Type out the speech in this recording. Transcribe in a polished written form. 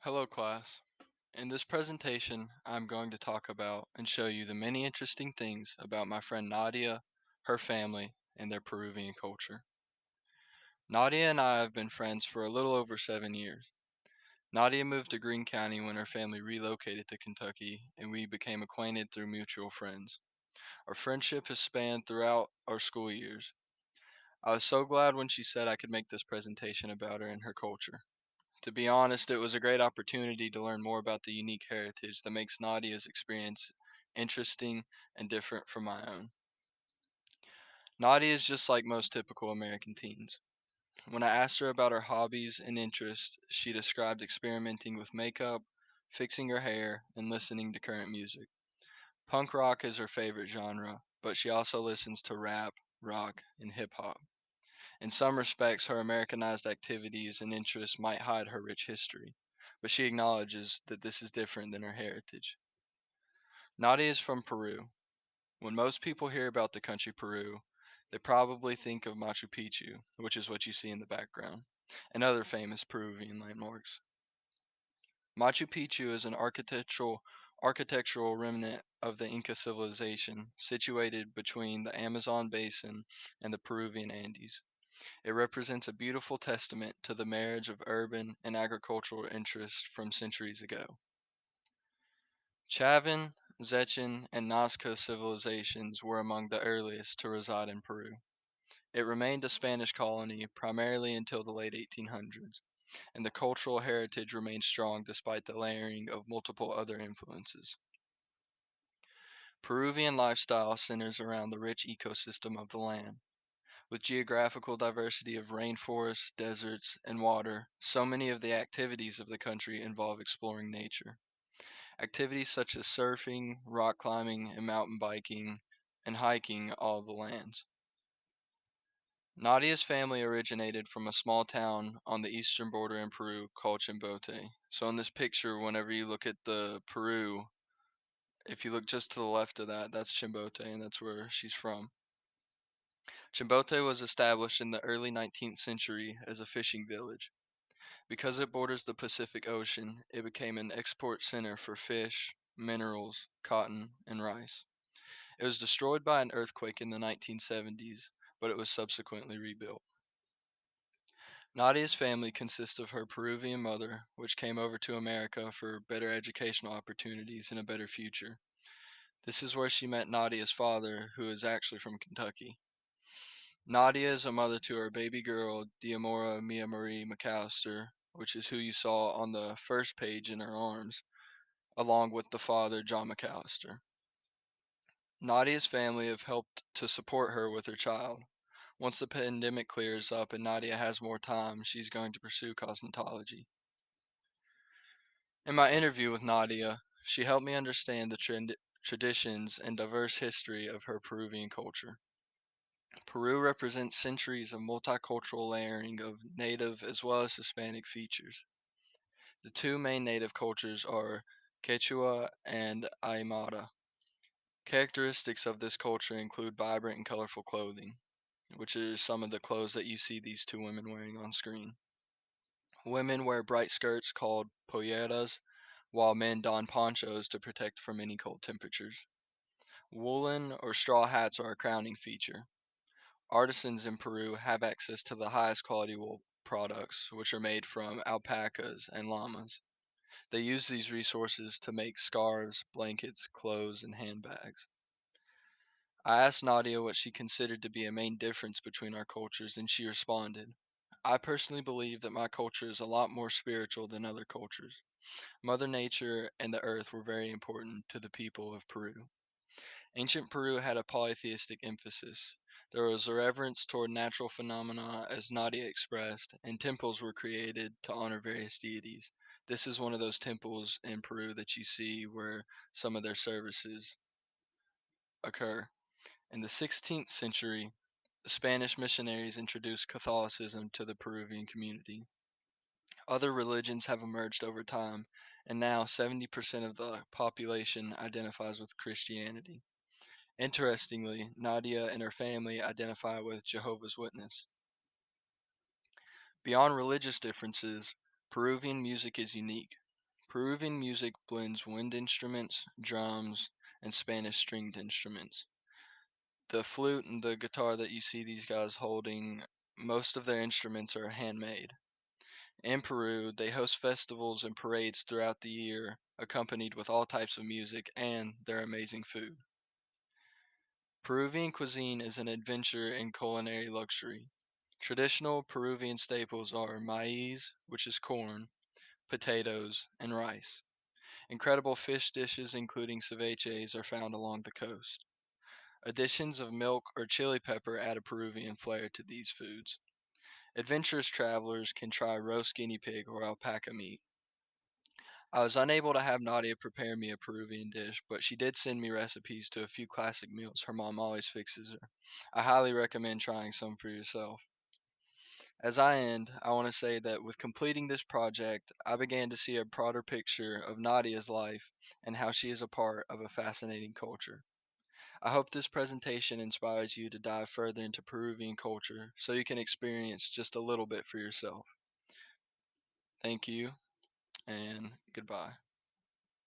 Hello, class. In this presentation, I'm going to talk about and show you the many interesting things about my friend Nadia, her family, and their Peruvian culture. Nadia and I have been friends for a little over 7 years. Nadia moved to Greene County when her family relocated to Kentucky, and we became acquainted through mutual friends. Our friendship has spanned throughout our school years. I was so glad when she said I could make this presentation about her and her culture. To be honest, it was a great opportunity to learn more about the unique heritage that makes Nadia's experience interesting and different from my own. Nadia is just like most typical American teens. When I asked her about her hobbies and interests, she described experimenting with makeup, fixing her hair, and listening to current music. Punk rock is her favorite genre, but she also listens to rap, rock, and hip hop. In some respects, her Americanized activities and interests might hide her rich history, but she acknowledges that this is different than her heritage. Nadia is from Peru. When most people hear about the country Peru, they probably think of Machu Picchu, which is what you see in the background, and other famous Peruvian landmarks. Machu Picchu is an architectural remnant of the Inca civilization, situated between the Amazon basin and the Peruvian Andes. It represents a beautiful testament to the marriage of urban and agricultural interests from centuries ago. Chavan, Zechen, and Nazca civilizations were among the earliest to reside in Peru. It remained a Spanish colony primarily until the late 1800s, and the cultural heritage remained strong despite the layering of multiple other influences. Peruvian lifestyle centers around the rich ecosystem of the land. With geographical diversity of rainforests, deserts, and water, so many of the activities of the country involve exploring nature. Activities such as surfing, rock climbing, and mountain biking and hiking all the lands. Nadia's family originated from a small town on the eastern border in Peru called Chimbote. So in this picture, whenever you look at the Peru, if you look just to the left of that, that's Chimbote, and that's where she's from. Chimbote was established in the early 19th century as a fishing village. Because it borders the Pacific Ocean, it became an export center for fish, minerals, cotton, and rice. It was destroyed by an earthquake in the 1970s, but it was subsequently rebuilt. Nadia's family consists of her Peruvian mother, which came over to America for better educational opportunities and a better future. This is where she met Nadia's father, who is actually from Kentucky. Nadia is a mother to her baby girl, Diamora Mia Marie McAllister, which is who you saw on the first page in her arms, along with the father, John McAllister. Nadia's family have helped to support her with her child. Once the pandemic clears up and Nadia has more time, she's going to pursue cosmetology. In my interview with Nadia, she helped me understand the traditions and diverse history of her Peruvian culture. Peru represents centuries of multicultural layering of native as well as Hispanic features. The two main native cultures are Quechua and Aymara. Characteristics of this culture include vibrant and colorful clothing, which is some of the clothes that you see these two women wearing on screen. Women wear bright skirts called polleras, while men don ponchos to protect from any cold temperatures. Woolen or straw hats are a crowning feature. Artisans in Peru have access to the highest quality wool products, which are made from alpacas and llamas. They use these resources to make scarves, blankets, clothes, and handbags. I asked Nadia what she considered to be a main difference between our cultures, and she responded, I personally believe that my culture is a lot more spiritual than other cultures. Mother Nature and the earth were very important to the people of Peru. Ancient Peru had a polytheistic emphasis. There was a reverence toward natural phenomena, as Nadia expressed, and temples were created to honor various deities. This is one of those temples in Peru that you see where some of their services occur. In the 16th century, the Spanish missionaries introduced Catholicism to the Peruvian community. Other religions have emerged over time, and now 70% of the population identifies with Christianity. Interestingly, Nadia and her family identify with Jehovah's Witness. Beyond religious differences, Peruvian music is unique. Peruvian music blends wind instruments, drums, and Spanish stringed instruments. The flute and the guitar that you see these guys holding, most of their instruments are handmade. In Peru, they host festivals and parades throughout the year, accompanied with all types of music and their amazing food. Peruvian cuisine is an adventure in culinary luxury. Traditional Peruvian staples are maize, which is corn, potatoes, and rice. Incredible fish dishes, including ceviches, are found along the coast. Additions of milk or chili pepper add a Peruvian flair to these foods. Adventurous travelers can try roast guinea pig or alpaca meat. I was unable to have Nadia prepare me a Peruvian dish, but she did send me recipes to a few classic meals her mom always fixes her. I highly recommend trying some for yourself. As I end, I want to say that with completing this project, I began to see a broader picture of Nadia's life and how she is a part of a fascinating culture. I hope this presentation inspires you to dive further into Peruvian culture so you can experience just a little bit for yourself. Thank you and goodbye.